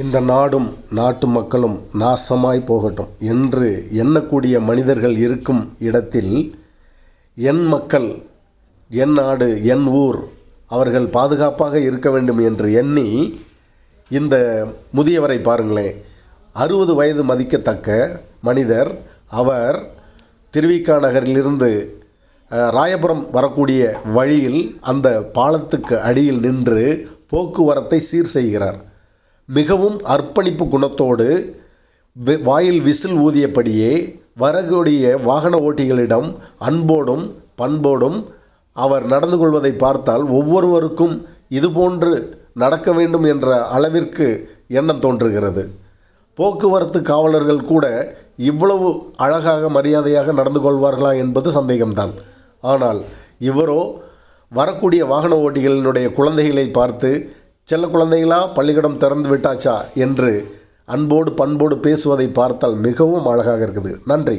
இந்த நாடும் நாட்டு மக்களும் நாசமாய் போகட்டும் என்று எண்ணக்கூடிய மனிதர்கள் இருக்கும் இடத்தில் என் மக்கள், என் நாடு, என் ஊர் அவர்கள் பாதுகாப்பாக இருக்க வேண்டும் என்று எண்ணி இந்த முதியவரை பாருங்களேன். 60 வயது மதிக்கத்தக்க மனிதர். அவர் திருவிக நகரிலிருந்து ராயபுரம் வரக்கூடிய வழியில் அந்த பாலத்துக்கு அடியில் நின்று போக்குவரத்தை சீர் செய்கிறார். மிகவும் அர்ப்பணிப்பு குணத்தோடு வாயில் விசில் ஊதியபடியே வரக்கூடிய வாகன ஓட்டிகளிடம் அன்போடும் பண்போடும் அவர் நடந்து கொள்வதை பார்த்தால் ஒவ்வொருவருக்கும் இதுபோன்று நடக்க வேண்டும் என்ற அளவிற்கு எண்ணம் தோன்றுகிறது. போக்குவரத்து காவலர்கள் கூட இவ்வளவு அழகாக மரியாதையாக நடந்து கொள்வார்களா என்பது சந்தேகம்தான். ஆனால் இவரோ வரக்கூடிய வாகன ஓட்டிகளினுடைய குழந்தைகளை பார்த்து, செல்ல குழந்தைகளா, பள்ளிக்கூடம் திறந்து விட்டாச்சா என்று அன்போடு பண்போடு பேசுவதை பார்த்தால் மிகவும் அழகாக இருக்குது. நன்றி.